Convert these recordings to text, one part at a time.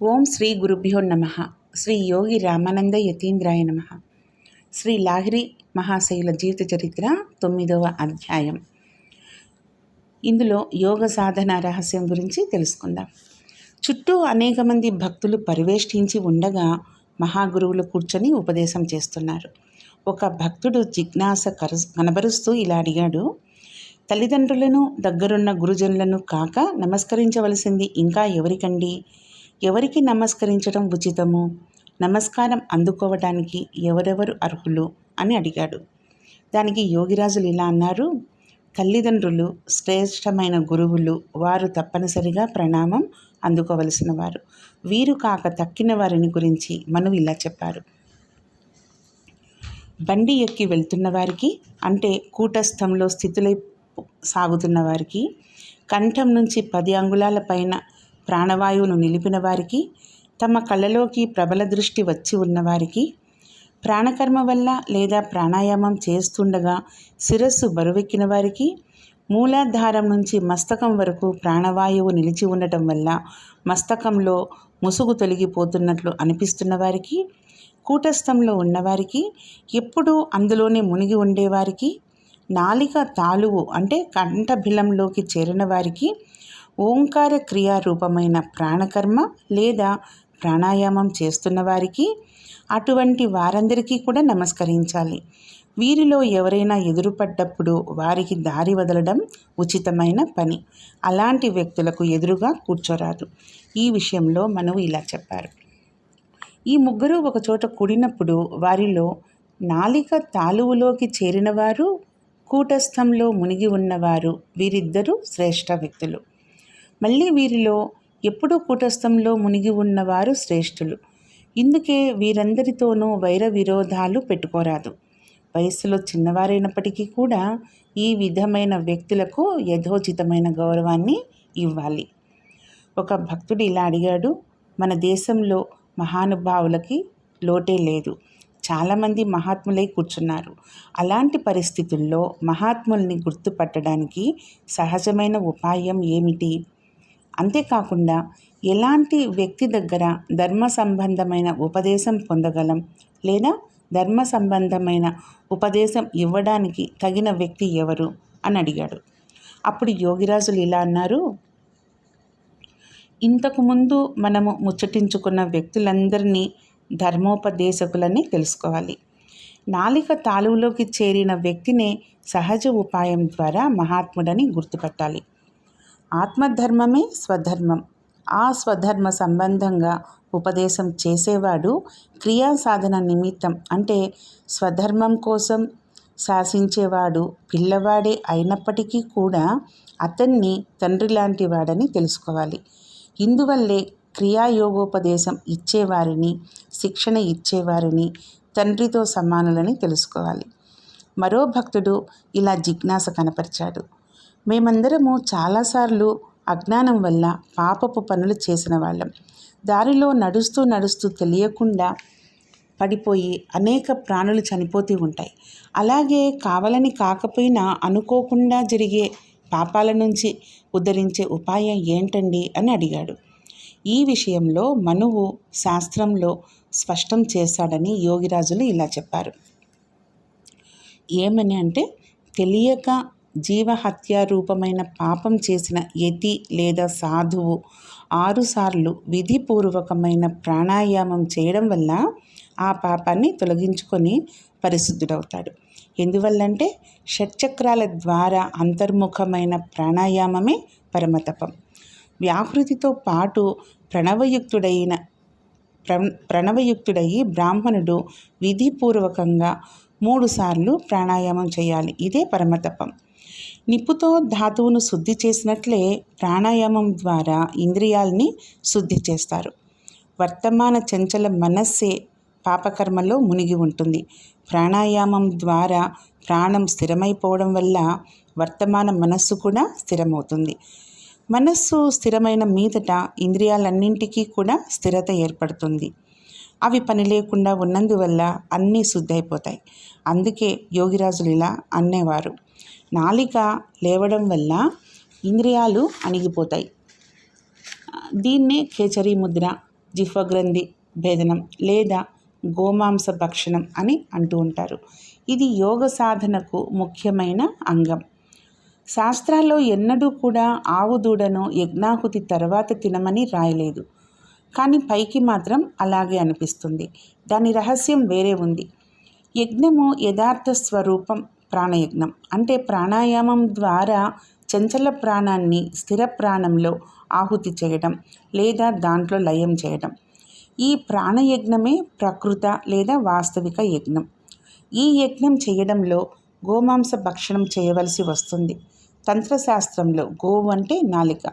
ఓం శ్రీ గురుభ్యో నమ. శ్రీ యోగి రామానంద యతీంద్రాయ నమ. శ్రీ లాహిరి మహాశయుల జీవిత చరిత్ర 9వ అధ్యాయం. ఇందులో యోగ సాధన రహస్యం గురించి తెలుసుకుందాం. చుట్టూ అనేక మంది భక్తులు పరివేష్టించి ఉండగా మహాగురువులు కూర్చొని ఉపదేశం చేస్తున్నారు. ఒక భక్తుడు జిజ్ఞాస కనబరుస్తూ ఇలా అడిగాడు: తల్లిదండ్రులను, దగ్గరున్న గురుజనులను కాక నమస్కరించవలసింది ఇంకా ఎవరికండి? ఎవరికి నమస్కరించడం ఉచితము? నమస్కారం అందుకోవడానికి ఎవరెవరు అర్హులు అని అడిగాడు. దానికి యోగిరాజులు ఇలా అన్నారు: తల్లిదండ్రులు శ్రేష్టమైన గురువులు, వారు తప్పనిసరిగా ప్రణామం అందుకోవలసిన వారు. వీరు కాక తక్కిన వారిని గురించి మనువు ఇలా చెప్పారు. బండి ఎక్కి వెళ్తున్న వారికి, అంటే కూటస్థంలో స్థితులై సాగుతున్న వారికి, కంఠం నుంచి 10 అంగుళాల పైన ప్రాణవాయువును నిలిపిన వారికి, తమ కళ్ళలోకి ప్రబల దృష్టి వచ్చి ఉన్నవారికి, ప్రాణకర్మ వల్ల లేదా ప్రాణాయామం చేస్తుండగా శిరస్సు బరువెక్కిన వారికి, మూలాధారం నుంచి మస్తకం వరకు ప్రాణవాయువు నిలిచి ఉండటం వల్ల మస్తకంలో ముసుగు తొలగిపోతున్నట్లు అనిపిస్తున్న వారికి, కూటస్థంలో ఉన్నవారికి, ఎప్పుడూ అందులోనే మునిగి ఉండేవారికి, నాలిక తాలువు అంటే కంఠభిలంలోకి చేరిన వారికి, ఓంకార క్రియారూపమైన ప్రాణకర్మ లేదా ప్రాణాయామం చేస్తున్న వారికి, అటువంటి వారందరికీ కూడా నమస్కరించాలి. వీరిలో ఎవరైనా ఎదురుపడ్డప్పుడు వారికి దారి వదలడం ఉచితమైన పని. అలాంటి వ్యక్తులకు ఎదురుగా కూర్చోరాదు. ఈ విషయంలో మనవు ఇలా చెప్పారు. ఈ ముగ్గురు ఒకచోట కూడినప్పుడు వారిలో నాలిక తాలువులోకి చేరినవారు, కూటస్థంలో మునిగి ఉన్నవారు, వీరిద్దరూ శ్రేష్ఠ వ్యక్తులు. మళ్ళీ వీరిలో ఎప్పుడూ కూటస్థంలో మునిగి ఉన్నవారు శ్రేష్ఠులు. ఇందుకే వీరందరితోనూ వైర విరోధాలు పెట్టుకోరాదు. వయస్సులో చిన్నవారైనప్పటికీ కూడా ఈ విధమైన వ్యక్తులకు యథోచితమైన గౌరవాన్ని ఇవ్వాలి. ఒక భక్తుడు ఇలా అడిగాడు: మన దేశంలో మహానుభావులకి లోటే లేదు. చాలామంది మహాత్ములై కూర్చున్నారు. అలాంటి పరిస్థితుల్లో మహాత్ముల్ని గుర్తుపట్టడానికి సహజమైన ఉపాయం ఏమిటి? అంతేకాకుండా ఎలాంటి వ్యక్తి దగ్గర ధర్మ సంబంధమైన ఉపదేశం పొందగలం, లేదా ధర్మ సంబంధమైన ఉపదేశం ఇవ్వడానికి తగిన వ్యక్తి ఎవరు అని అడిగాడు. అప్పుడు యోగిరాజులు ఇలా అన్నారు: ఇంతకుముందు మనము ముచ్చటించుకున్న వ్యక్తులందరినీ ధర్మోపదేశకులని తెలుసుకోవాలి. నాలిక తాలువులోకి చేరిన వ్యక్తినే సహజ ఉపాయం ద్వారా మహాత్ముడని గుర్తుపట్టాలి. ఆత్మధర్మమే స్వధర్మం. ఆ స్వధర్మ సంబంధంగా ఉపదేశం చేసేవాడు క్రియా సాధన నిమిత్తం, అంటే స్వధర్మం కోసం శాసించేవాడు పిల్లవాడే అయినప్పటికీ కూడా అతన్ని తండ్రి లాంటి వాడని తెలుసుకోవాలి. ఇందువల్లే క్రియాయోగోపదేశం ఇచ్చేవారిని, శిక్షణ ఇచ్చేవారిని తండ్రితో సమానులని తెలుసుకోవాలి. మరో భక్తుడు ఇలా జిజ్ఞాస కనపరిచాడు: మేమందరము చాలాసార్లు అజ్ఞానం వల్ల పాపపు పనులు చేసిన వాళ్ళం. దారిలో నడుస్తూ నడుస్తూ తెలియకుండా పడిపోయి అనేక ప్రాణులు చనిపోతూ ఉంటాయి. అలాగే కావాలని కాకపోయినా అనుకోకుండా జరిగే పాపాల నుంచి ఉద్ధరించే ఉపాయం ఏంటండి అని అడిగాడు. ఈ విషయంలో మనువు శాస్త్రంలో స్పష్టం చేశాడని యోగిరాజులు ఇలా చెప్పారు. ఏమని అంటే, తెలియక జీవహత్యారూపమైన పాపం చేసిన యతి లేదా సాధువు 6 సార్లు విధిపూర్వకమైన ప్రాణాయామం చేయడం వల్ల ఆ పాపాన్ని తొలగించుకొని పరిశుద్ధుడవుతాడు. ఎందువల్లంటే షట్చక్రాల ద్వారా అంతర్ముఖమైన ప్రాణాయామమే పరమతపం. వ్యాహృతితో పాటు ప్రణవయుక్తుడయి బ్రాహ్మణుడు విధిపూర్వకంగా 3 సార్లు ప్రాణాయామం చేయాలి. ఇదే పరమతపం. నిప్పుతో ధాతువును శుద్ధి చేసినట్లే ప్రాణాయామం ద్వారా ఇంద్రియాల్ని శుద్ధి చేస్తారు. వర్తమాన చంచల మనస్సే పాపకర్మలో మునిగి ఉంటుంది. ప్రాణాయామం ద్వారా ప్రాణం స్థిరమైపోవడం వల్ల వర్తమాన మనస్సు కూడా స్థిరమవుతుంది. మనస్సు స్థిరమైన మీదట ఇంద్రియాలన్నింటికీ కూడా స్థిరత ఏర్పడుతుంది. అవి పని లేకుండా ఉన్నందువల్ల అన్నీ శుద్ధైపోతాయి. అందుకే యోగిరాజులు ఇలా అనేవారు: నాలిక లేవడం వల్ల ఇంద్రియాలు అణిగిపోతాయి. దీన్నే ఖేచరీ ముద్ర, జిహ్వగ్రంథి భేదనం లేదా గోమాంస భక్షణం అని అంటూ ఉంటారు. ఇది యోగ సాధనకు ముఖ్యమైన అంగం. శాస్త్రాల్లో ఎన్నడూ కూడా ఆవు దూడను యజ్ఞాహుతి తర్వాత తినమని రాయలేదు. కానీ పైకి మాత్రం అలాగే అనిపిస్తుంది. దాని రహస్యం వేరే ఉంది. యజ్ఞము యథార్థ స్వరూపం ప్రాణయజ్ఞం. అంటే ప్రాణాయామం ద్వారా చంచల ప్రాణాన్ని స్థిర ప్రాణంలో ఆహుతి చేయడం లేదా దాంట్లో లయం చేయడం. ఈ ప్రాణయజ్ఞమే ప్రకృత లేదా వాస్తవిక యజ్ఞం. ఈ యజ్ఞం చేయడంలో గోమాంస భక్షణం చేయవలసి వస్తుంది. తంత్రశాస్త్రంలో గోవు అంటే నాలిక.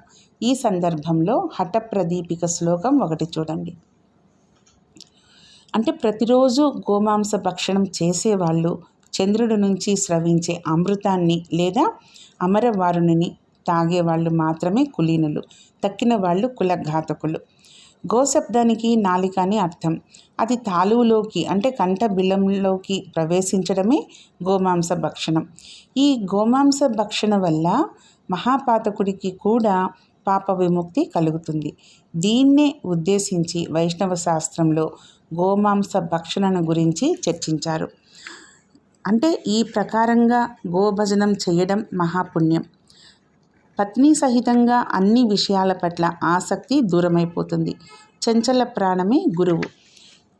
ఈ సందర్భంలో హఠప్రదీపిక శ్లోకం ఒకటి చూడండి. అంటే ప్రతిరోజు గోమాంస భక్షణం చేసేవాళ్ళు చంద్రుడి నుంచి స్రవించే అమృతాన్ని లేదా అమరవారుణిని తాగేవాళ్ళు మాత్రమే కులీనులు, తక్కిన వాళ్ళు కులఘాతకులు. గోశబ్దానికి నాలిక అని అర్థం. అది తాలువులోకి అంటే కంఠ బిలంలోకి ప్రవేశించడమే గోమాంస భక్షణం. ఈ గోమాంస భక్షణ వల్ల మహాపాతకుడికి కూడా పాప విముక్తి కలుగుతుంది. దీన్నే ఉద్దేశించి వైష్ణవ శాస్త్రంలో గోమాంస భక్షణను గురించి చర్చించారు. అంటే ఈ ప్రకారంగా గోభజనం చేయడం మహాపుణ్యం. పత్ని సహితంగా అన్ని విషయాల పట్ల ఆసక్తి దూరమైపోతుంది. చంచల ప్రాణమే గురువు.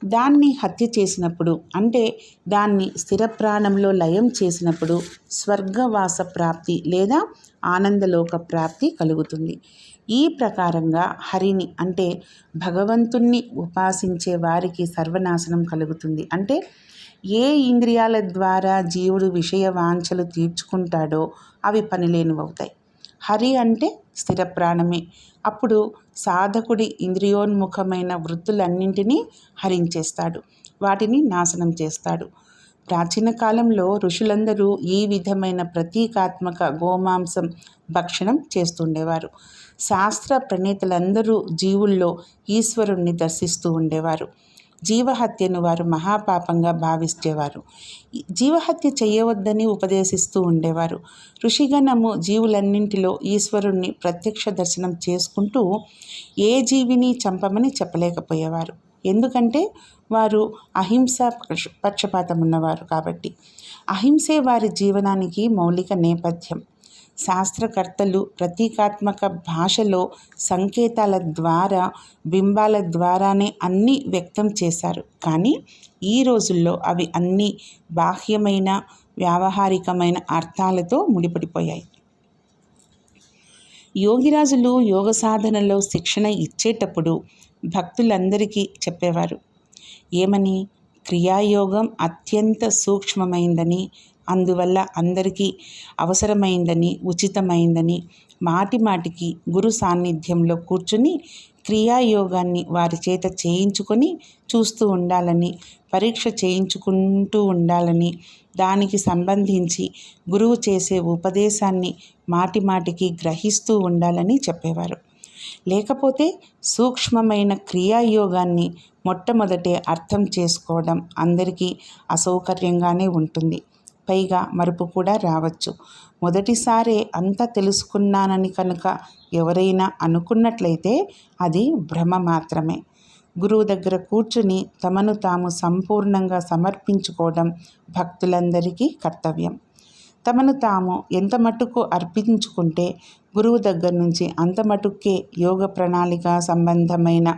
దాన్ని హత్య చేసినప్పుడు అంటే దాన్ని స్థిర ప్రాణంలో లయం చేసినప్పుడు స్వర్గవాస ప్రాప్తి లేదా ఆనందలోక ప్రాప్తి కలుగుతుంది. ఈ ప్రకారంగా హరిని అంటే భగవంతుణ్ణి ఉపాసించే వారికి సర్వనాశనం కలుగుతుంది. అంటే ఏ ఇంద్రియాల ద్వారా జీవుడు విషయ వాంఛలు తీర్చుకుంటాడో అవి పనిలేనివవుతాయి. హరి అంటే స్థిర ప్రాణమే. అప్పుడు సాధకుడి ఇంద్రియోన్ముఖమైన వృత్తులన్నింటినీ హరించేస్తాడు, వాటిని నాశనం చేస్తాడు. ప్రాచీన కాలంలో ఋషులందరూ ఈ విధమైన ప్రతీకాత్మక గోమాంసం భక్షణం చేస్తుండేవారు. శాస్త్ర ప్రణేతలందరూ జీవుల్లో ఈశ్వరుణ్ణి దర్శిస్తూ ఉండేవారు. జీవహత్యను వారు మహాపాపంగా భావించేవారు. జీవహత్య చేయవద్దని ఉపదేశిస్తూ ఉండేవారు. ఋషిగణము జీవులన్నింటిలో ఈశ్వరుణ్ణి ప్రత్యక్ష దర్శనం చేసుకుంటూ ఏ జీవిని చంపమని చెప్పలేకపోయేవారు. ఎందుకంటే వారు అహింసా పక్షపాతం ఉన్నవారు కాబట్టి. అహింసే వారి జీవనానికి మౌలిక నేపథ్యం. శాస్త్రకర్తలు ప్రతీకాత్మక భాషలో సంకేతాల ద్వారా బింబాల ద్వారానే అన్నీ వ్యక్తం చేశారు. కానీ ఈ రోజుల్లో అవి అన్నీ బాహ్యమైన వ్యావహారికమైన అర్థాలతో ముడిపడిపోయాయి. యోగిరాజులు యోగ సాధనలో శిక్షణ ఇచ్చేటప్పుడు భక్తులందరికీ చెప్పేవారు. ఏమని? క్రియాయోగం అత్యంత సూక్ష్మమైందని, అందువల్ల అందరికీ అవసరమైందని, ఉచితమైందని, మాటి మాటికి గురు సాన్నిధ్యంలో కూర్చుని క్రియాయోగాన్ని వారి చేత చేయించుకొని చూస్తూ ఉండాలని, పరీక్ష చేయించుకుంటూ ఉండాలని, దానికి సంబంధించి గురువు చేసే ఉపదేశాన్ని మాటి మాటికి గ్రహిస్తూ ఉండాలని చెప్పేవారు. లేకపోతే సూక్ష్మమైన క్రియాయోగాన్ని మొట్టమొదటే అర్థం చేసుకోవడం అందరికీ అసౌకర్యంగానే ఉంటుంది. పైగా మరుపు కూడా రావచ్చు. మొదటిసారే అంతా తెలుసుకున్నానని కనుక ఎవరైనా అనుకున్నట్లయితే అది భ్రమ మాత్రమే. గురువు దగ్గర కూర్చుని తమను తాము సంపూర్ణంగా సమర్పించుకోవడం భక్తులందరికీ కర్తవ్యం. తమను తాము ఎంత మటుకు అర్పించుకుంటే గురువు దగ్గర నుంచి అంత మటుకే యోగ ప్రణాళిక సంబంధమైన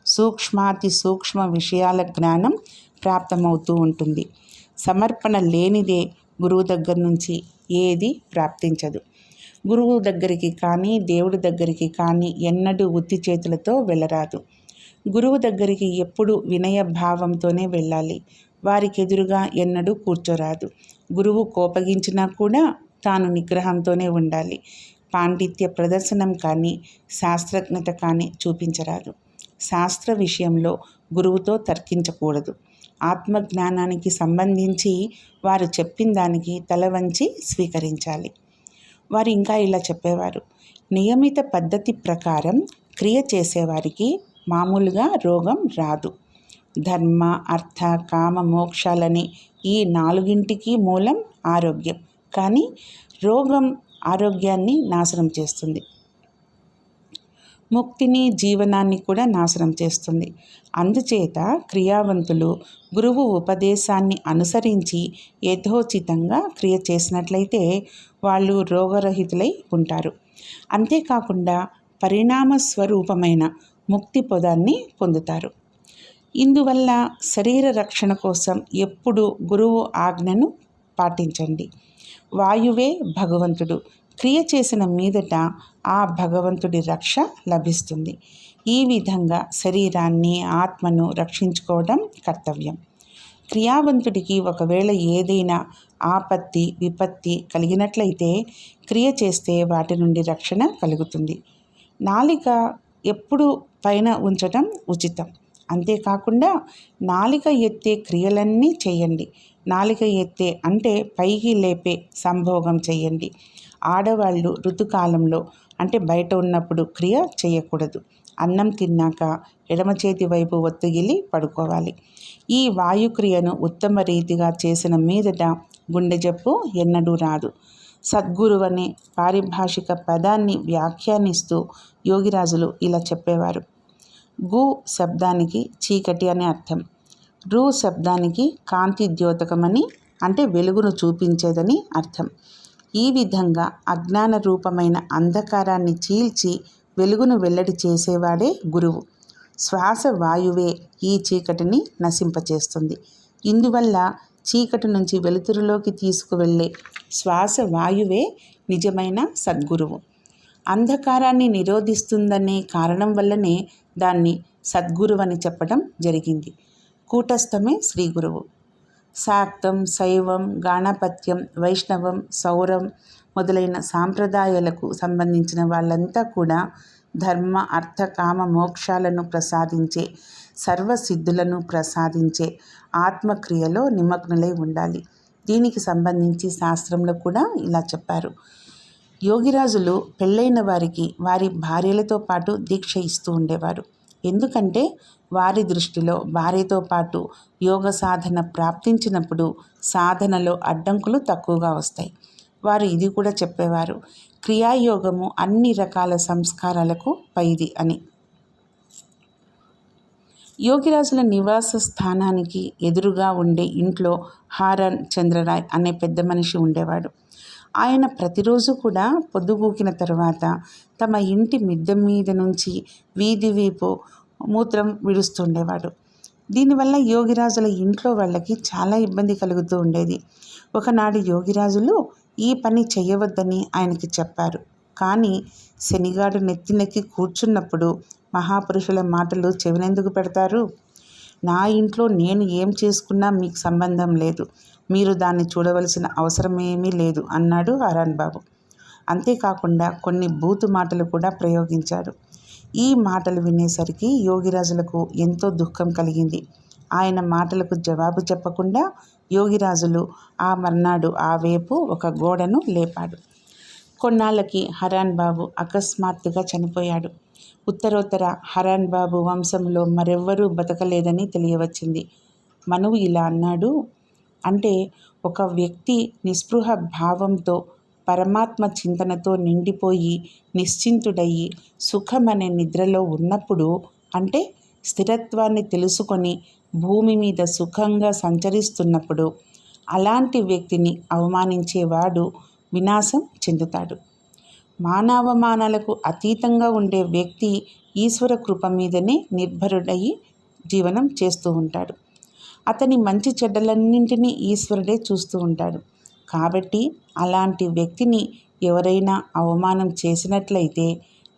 సూక్ష్మాతి సూక్ష్మ విషయాల జ్ఞానం ప్రాప్తమవుతూ ఉంటుంది. సమర్పణ లేనిదే గురువు దగ్గర నుంచి ఏది ప్రాప్తించదు. గురువు దగ్గరికి కానీ దేవుడి దగ్గరికి కానీ ఎన్నడూ ఉత్తి చేతులతో వెళ్ళరాదు. గురువు దగ్గరికి ఎప్పుడు వినయ భావంతోనే వెళ్ళాలి. వారికి ఎదురుగా ఎన్నడూ కూర్చోరాదు. గురువు కోపగించినా కూడా తాను నిగ్రహంతోనే ఉండాలి. పాండిత్య ప్రదర్శనం కానీ శాస్త్రజ్ఞత కానీ చూపించరాదు. శాస్త్ర విషయంలో గురువుతో తర్కించకూడదు. ఆత్మజ్ఞానానికి సంబంధించి వారు చెప్పిన దానికి తల వంచి స్వీకరించాలి. వారు ఇంకా ఇలా చెప్పేవారు. నియమిత పద్ధతి ప్రకారం క్రియ చేసేవారికి మామూలుగా రోగం రాదు. ధర్మ, అర్థ, కామ, మోక్షాలని ఈ నాలుగింటికి మూలం ఆరోగ్యం. కానీ రోగం ఆరోగ్యాన్ని నాశనం చేస్తుంది. ముక్తిని జీవనాన్ని కూడా నాశనం చేస్తుంది. అందుచేత క్రియావంతులు గురువు ఉపదేశాన్ని అనుసరించి యథోచితంగా క్రియ చేసినట్లయితే వాళ్ళు రోగరహితులై ఉంటారు. అంతేకాకుండా పరిణామ స్వరూపమైన ముక్తి పదాన్ని పొందుతారు. ఇందువల్ల శరీర రక్షణ కోసం ఎప్పుడు గురువు ఆజ్ఞను పాటించండి. వాయువే భగవంతుడు. క్రియ చేసిన మీదట ఆ భగవంతుడి రక్ష లభిస్తుంది. ఈ విధంగా శరీరాన్ని ఆత్మను రక్షించుకోవడం కర్తవ్యం. క్రియావంతుడికి ఒకవేళ ఏదైనా ఆపత్తి విపత్తి కలిగినట్లయితే క్రియ చేస్తే వాటి నుండి రక్షణ కలుగుతుంది. నాలిక ఎప్పుడు పైన ఉంచటం ఉచితం. అంతేకాకుండా నాలిక ఎత్తే క్రియలన్నీ చేయండి. నాలిక ఎత్తే అంటే పైకి లేపే సంభోగం చేయండి. ఆడవాళ్ళు ఋతుకాలంలో అంటే బయట ఉన్నప్పుడు క్రియ చేయకూడదు. అన్నం తిన్నాక ఎడమ చేతి వైపు ఒత్తిగిలి పడుకోవాలి. ఈ వాయుక్రియను ఉత్తమ రీతిగా చేసిన మీదట గుండె జబ్బు ఎన్నడూ రాదు. సద్గురువు అనే పారిభాషిక పదాన్ని వ్యాఖ్యానిస్తూ యోగిరాజులు ఇలా చెప్పేవారు. గు శబ్దానికి చీకటి అనే అర్థం. రు శబ్దానికి కాంతి ద్యోతకమని అంటే వెలుగును చూపించేదని అర్థం. ఈ విధంగా అజ్ఞాన రూపమైన అంధకారాన్ని చీల్చి వెలుగును వెల్లడి చేసేవాడే గురువు. శ్వాస వాయువే ఈ చీకటిని నశింపచేస్తుంది. ఇందువల్ల చీకటి నుంచి వెలుతురులోకి తీసుకువెళ్ళే శ్వాస వాయువే నిజమైన సద్గురువు. అంధకారాన్ని నిరోధిస్తుందనే కారణం వల్లనే దాన్ని సద్గురువు అని చెప్పడం జరిగింది. కూటస్థమే శ్రీ గురువు. శాక్తం, శైవం, గాణపత్యం, వైష్ణవం, సౌరం మొదలైన సాంప్రదాయాలకు సంబంధించిన వాళ్ళంతా కూడా ధర్మ అర్థ కామ మోక్షాలను ప్రసాదించే సర్వసిద్ధులను ప్రసాదించే ఆత్మక్రియలో నిమగ్నులై ఉండాలి. దీనికి సంబంధించి శాస్త్రంలో కూడా ఇలా చెప్పారు. యోగిరాజులు పెళ్ళైన వారికి వారి భార్యలతో పాటు దీక్ష ఇస్తూ ఉండేవారు. ఎందుకంటే వారి దృష్టిలో భార్యతో పాటు యోగ సాధన ప్రాప్తించినప్పుడు సాధనలో అడ్డంకులు తక్కువగా వస్తాయి. వారు ఇది కూడా చెప్పేవారు, క్రియాయోగము అన్ని రకాల సంస్కారాలకు పైది అని. యోగిరాజుల నివాస స్థానానికి ఎదురుగా ఉండే ఇంట్లో హారన్ చంద్రరాయ్ అనే పెద్ద మనిషి ఉండేవాడు. ఆయన ప్రతిరోజు కూడా పొద్దుగూకిన తర్వాత తమ ఇంటి మిద్దె మీద నుంచి వీధి వీపు మూత్రం విడుస్తుండేవాడు. దీనివల్ల యోగిరాజుల ఇంట్లో వాళ్ళకి చాలా ఇబ్బంది కలుగుతూ ఉండేది. ఒకనాడు యోగిరాజులు ఈ పని చేయవద్దని ఆయనకి చెప్పారు. కానీ శనిగాడు నెత్తినెక్కి కూర్చున్నప్పుడు మహాపురుషుల మాటలు చెవినెందుకు పెడతారు? నా ఇంట్లో నేను ఏం చేసుకున్నా మీకు సంబంధం లేదు, మీరు దాన్ని చూడవలసిన అవసరమేమీ లేదు అన్నాడు హారన్ బాబు. అంతేకాకుండా కొన్ని బూతు మాటలు కూడా ప్రయోగించాడు. ఈ మాటలు వినేసరికి యోగిరాజులకు ఎంతో దుఃఖం కలిగింది. ఆయన మాటలకు జవాబు చెప్పకుండా యోగిరాజులు ఆ మర్నాడు ఆ వైపు ఒక గోడను లేపాడు. కొన్నాళ్ళకి హారన్ బాబు అకస్మాత్తుగా చనిపోయాడు. ఉత్తరోత్తర హారన్ బాబు వంశంలో మరెవ్వరూ బతకలేదని తెలియవచ్చింది. మనువు ఇలా అన్నాడు, అంటే ఒక వ్యక్తి నిస్పృహ భావంతో పరమాత్మ చింతనతో నిండిపోయి నిశ్చింతుడయ్యి సుఖమనే నిద్రలో ఉన్నప్పుడు, అంటే స్థిరత్వాన్ని తెలుసుకొని భూమి మీద సుఖంగా సంచరిస్తున్నప్పుడు అలాంటి వ్యక్తిని అవమానించేవాడు వినాశం చెందుతాడు. మానవమానాలకు అతీతంగా ఉండే వ్యక్తి ఈశ్వర కృప మీదనే నిర్భరుడయి జీవనం చేస్తూ ఉంటాడు. అతని మంచి చెడ్డలన్నింటినీ ఈశ్వరుడే చూస్తూ ఉంటాడు. కాబట్టి అలాంటి వ్యక్తిని ఎవరైనా అవమానం చేసినట్లయితే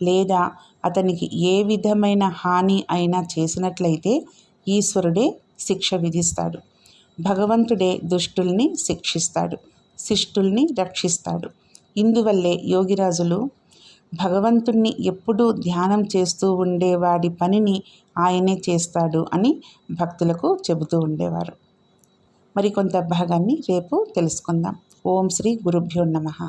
లేదా అతనికి ఏ విధమైన హాని అయినా చేసినట్లయితే ఈశ్వరుడే శిక్ష విధిస్తాడు. భగవంతుడే దుష్టుల్ని శిక్షిస్తాడు, శిష్టుల్ని రక్షిస్తాడు. ఇందువల్లే యోగిరాజులు భగవంతుణ్ణి ఎప్పుడూ ధ్యానం చేస్తూ ఉండేవాడి పనిని ఆయనే చేస్తాడు అని భక్తులకు చెబుతూ ఉండేవారు. మరికొంత భాగాన్ని రేపు తెలుసుకుందాం. ఓం శ్రీ గురుభ్యో నమః.